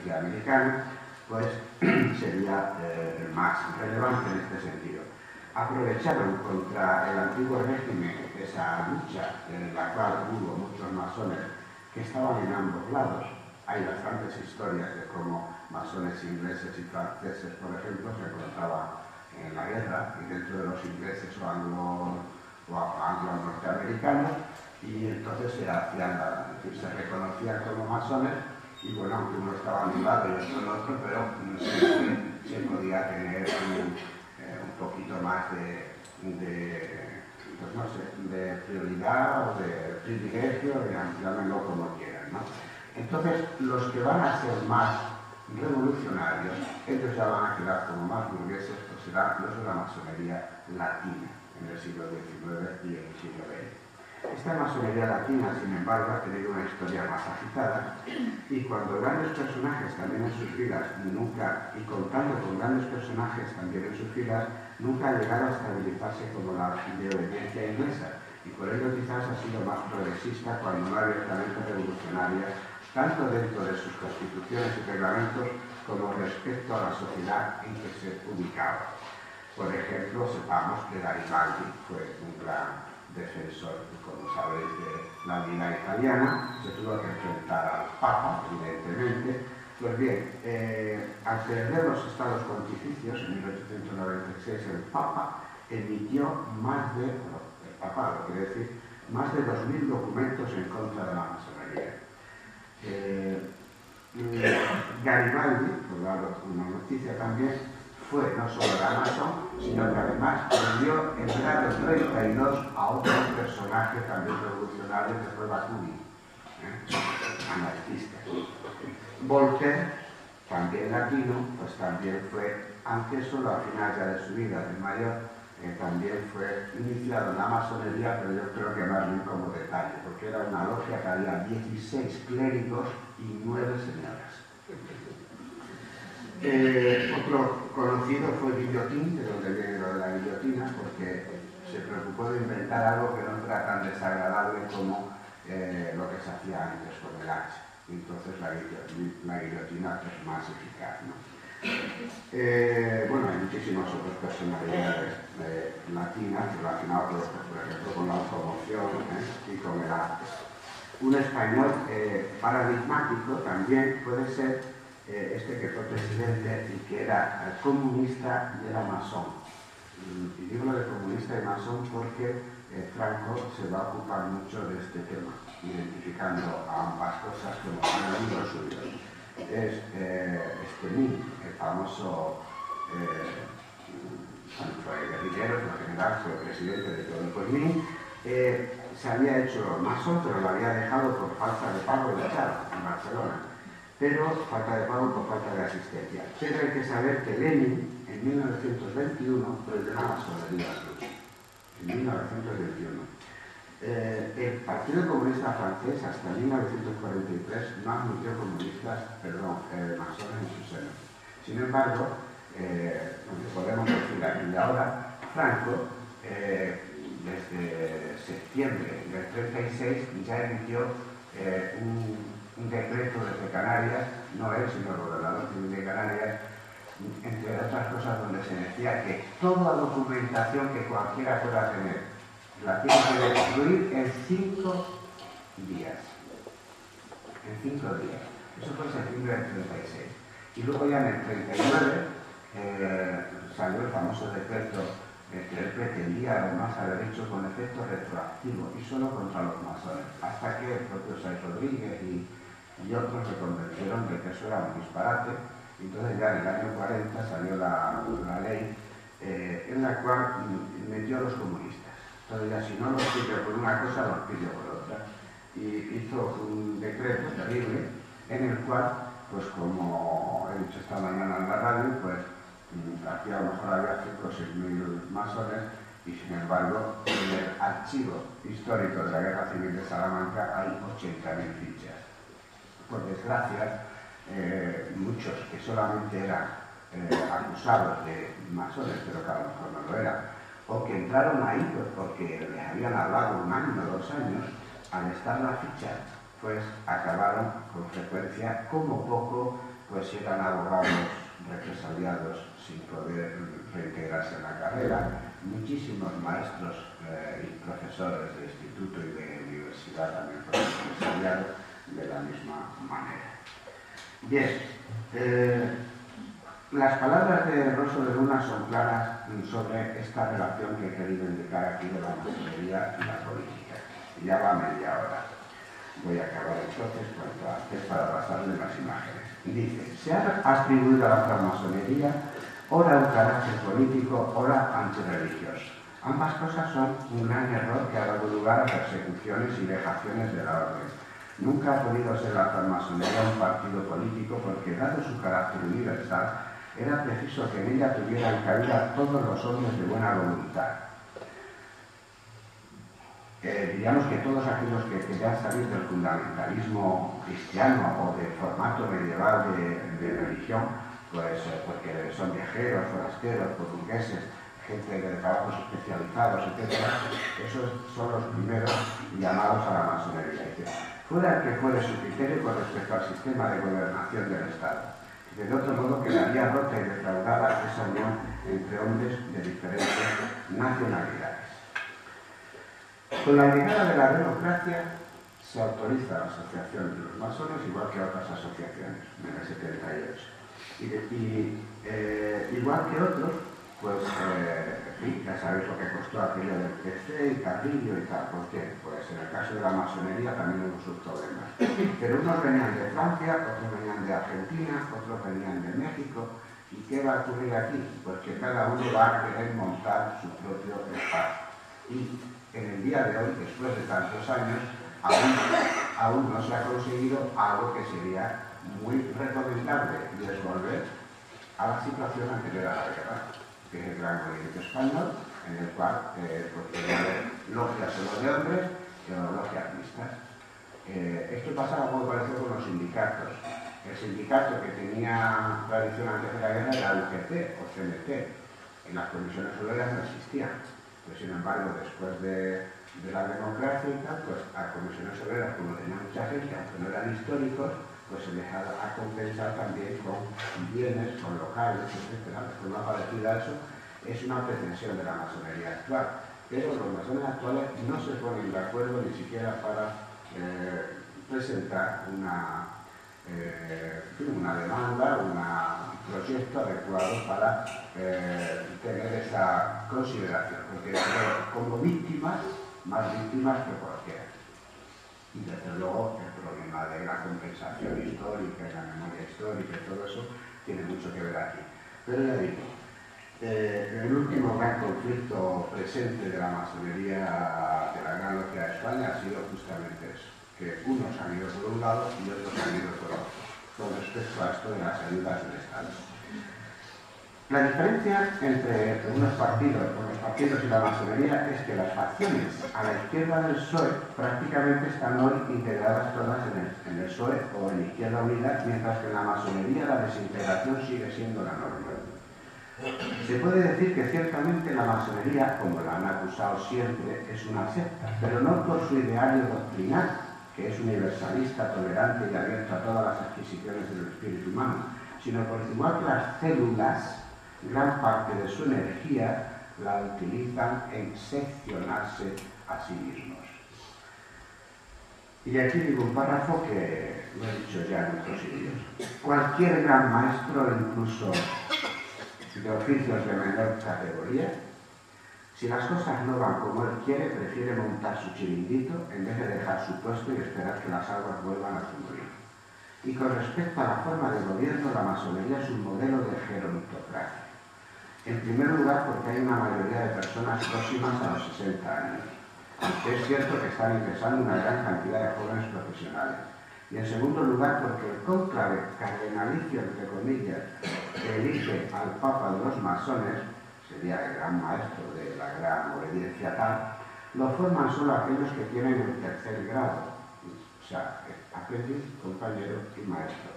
Iglesia americana, pues sería el más relevante en este sentido. Aprovecharon contra el antiguo régimen esa lucha en la cual hubo muchos masones que estaban en ambos lados. Hay bastantes historias de cómo masones ingleses y franceses, por ejemplo, se encontraban en la guerra, y dentro de los ingleses o anglo-norteamericanos, y entonces se reconocían como masones, y bueno, aunque uno estaba en un lado y otro en otro, pero siempre se podía tener un poquito más pues no sé, de prioridad o de privilegio, llámenlo como quieran, ¿no? Entonces, los que van a ser más revolucionarios, ellos ya van a quedar como más burgueses, pues serán los de la masonería latina en el siglo XIX y en el siglo XX. Esta masonería latina, sin embargo, ha tenido una historia más agitada, y cuando grandes personajes también en sus filas, y contando con grandes personajes también en sus filas, nunca ha llegado a estabilizarse como la de obediencia inglesa, y por ello quizás ha sido más progresista cuando no abiertamente revolucionaria, tanto dentro de sus constituciones y reglamentos como respecto a la sociedad en que se ubicaba. Por ejemplo, sepamos que Garibaldi fue un gran defensor, como sabéis, de la vida italiana, se tuvo que enfrentar al Papa, evidentemente. Pues bien, al perder los estados pontificios, en 1896, el Papa emitió el papado, quiere decir, más de 2000 documentos en contra de la masonería. Garibaldi, por dar una noticia también, fue no solo la masón, sino que además le dio el grado 32 a otro personaje también revolucionario que fue Bakunin, anarquista. Voltaire, también latino, pues también fue, aunque solo al final ya de su vida de mayor, también fue iniciado en la masonería, pero yo creo que más bien como detalle, porque era una logia que había 16 clérigos y 9 señoras. Otro conocido fue Guillotín, de donde viene lo de la guillotina, porque se preocupó de inventar algo que no fuera tan desagradable como lo que se hacía antes con el hacha. Entonces la guillotina es más eficaz, ¿no? Bueno, hay muchísimas otras personalidades latinas relacionadas, por ejemplo, con la automoción y con el arte. Un español paradigmático también puede ser este que fue presidente y que era comunista y era masón. Y digo lo de comunista y masón porque Franco se va a ocupar mucho de este tema, identificando a ambas cosas como enemigos suyos. Es Nin, el famoso fue guerrillero, fue general, fue presidente de todo el pueblo. Se había hecho masón, pero lo había dejado por falta de pago y echado en Barcelona. Pero falta de pago por falta de asistencia. Pero hay que saber que Lenin, en 1921, prohibió la masonería en 1921. El Partido Comunista Francés, hasta 1943, no admitió masones en su seno. Sin embargo, podemos decir aquí y ahora, Franco, desde septiembre del 36, ya emitió un decreto desde Canarias, no él, sino el gobernador civil de Canarias, entre otras cosas, donde se decía que toda documentación que cualquiera pueda tener la tiene que destruir en 5 días. En 5 días. Eso fue en septiembre del 36. Y luego ya en el 39 salió el famoso decreto que él pretendía además haber hecho con efecto retroactivo y solo contra los masones, hasta que el propio Sáenz Rodríguez y otros se convencieron de que eso era un disparate. Entonces ya en el año 40 salió la ley en la cual metió a los comunistas. Entonces ya si no los pide por una cosa, los pide por otra. Y hizo un decreto terrible en el cual, pues como he dicho esta mañana en la radio, pues aquí a lo mejor había 5 o 6.000 masones, y sin embargo en el archivo histórico de la Guerra Civil de Salamanca hay 80.000 fichas. Por desgracia, muchos que solamente eran acusados de masones, pero que a lo mejor no lo eran, o que entraron ahí pues porque les habían hablado 1 año o 2 años, al estar la ficha, pues acabaron con frecuencia como poco pues eran abogados represaliados sin poder reintegrarse en la carrera, muchísimos maestros y profesores de instituto y de universidad también fueron represaliados de la misma manera. Bien, las palabras de Rosso de Luna son claras sobre esta relación que he querido indicar aquí de la masonería y la política. Y ya va media hora. Voy a acabar entonces cuanto antes para pasarle las imágenes. Dice, se ha atribuido a la francmasonería ora un carácter político, ora antirreligioso. Ambas cosas son un gran error que ha dado lugar a persecuciones y vejaciones de la orden. Nunca ha podido ser la francmasonería un partido político porque, dado su carácter universal, era preciso que en ella tuvieran cabida todos los hombres de buena voluntad. Diríamos que todos aquellos que querían salir del fundamentalismo cristiano o del formato medieval de religión, pues porque son viajeros, forasteros, portugueses, gente de trabajos especializados, etc., esos son los primeros llamados a la masonería. Fuera el que fuere su criterio con respecto al sistema de gobernación del Estado. De otro modo quedaría rota y defraudada esa unión entre hombres de diferentes nacionalidades. Con la llegada de la democracia se autoriza la asociación de los masones, igual que otras asociaciones, en el 78. Igual que otros, pues ya sabéis lo que costó aquello del PC y Carrillo y tal. ¿Por qué? Pues en el caso de la masonería también hubo sus problemas. Pero unos venían de Francia, otros venían de Argentina, otros venían de México. ¿Y qué va a ocurrir aquí? Pues que cada uno va a querer montar su propio espacio. Y en el día de hoy, después de tantos años, aún no se ha conseguido algo que sería muy recomendable, y es volver a la situación anterior a la guerra, que es el Gran Movimiento Español, en el cual puede haber logias solo de hombres o logias mixtas. Esto pasaba muy parecido con los sindicatos. El sindicato que tenía tradición antes de la guerra era el UGT o CNT. En las comisiones obreras no existían. Pues, sin embargo, después de la democracia y tal, pues a comisiones obreras, como tenía mucha gente, aunque no eran históricos, pues se les ha compensar también con bienes, con locales, etc. De forma parecida a eso, es una pretensión de la masonería actual. Pero los masones actuales no se ponen de acuerdo ni siquiera para presentar una demanda, un proyecto adecuado para tener esa consideración, porque como víctimas, más víctimas que cualquiera. Y desde luego el problema de la compensación histórica y la memoria histórica y todo eso tiene mucho que ver aquí. Pero ya digo, el último gran conflicto presente de la masonería de la Gran Logia de España ha sido justamente eso, que unos han ido por un lado y otros han ido por otro, con respecto a esto de las ayudas del Estado. La diferencia entre los partidos y la masonería es que las facciones a la izquierda del PSOE prácticamente están hoy integradas todas en el PSOE o en Izquierda Unida, mientras que en la masonería la desintegración sigue siendo la norma. Se puede decir que ciertamente la masonería, como la han acusado siempre, es una secta, pero no por su ideario doctrinal, que es universalista, tolerante y abierto a todas las adquisiciones del espíritu humano, sino porque igual que las células, gran parte de su energía la utilizan en seccionarse a sí mismos. Y aquí digo un párrafo que lo he dicho ya en otros sitios. Cualquier gran maestro, incluso de oficios de menor categoría, si las cosas no van como él quiere, prefiere montar su chiringuito en vez de dejar su puesto y esperar que las aguas vuelvan a su molino. Y con respecto a la forma de gobierno, la masonería es un modelo de gerontocracia. En primer lugar, porque hay una mayoría de personas próximas a los 60 años, aunque es cierto que están ingresando una gran cantidad de jóvenes profesionales. Y en segundo lugar, porque el cónclave cardenalicio, entre comillas, que elige al Papa de los masones, sería el gran maestro de la gran obediencia tal, lo forman solo aquellos que tienen el tercer grado, o sea, aprendiz, compañero y maestro.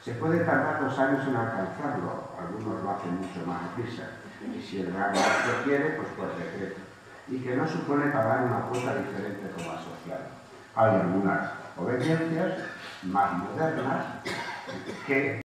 Se puede tardar 2 años en alcanzarlo, algunos lo hacen mucho más deprisa, y si el gran maestro quiere, pues por decreto, y que no supone pagar una cuota diferente como asociado. Hay algunas obediencias más modernas que